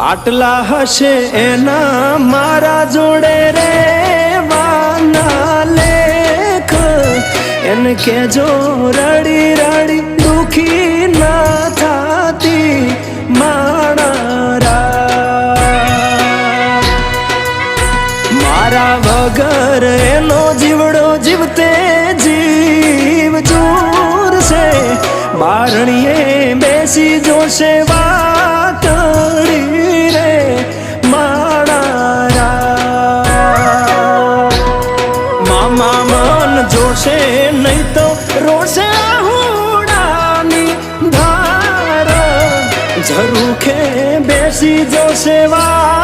આટલા હશે એના મારા જોડે રે વાના લેખ એને કેજો રડી રડી દુખી ના થાતી માણા મારા વગર એનો જીવડો જીવતે જીવ જોર છે બારણીએ બેસી જોશે વાતડી રે માણા મામા મન જોશે નહીં તો રોશે હુડાની ધાર ઝરૂખે બેસી જોશે વા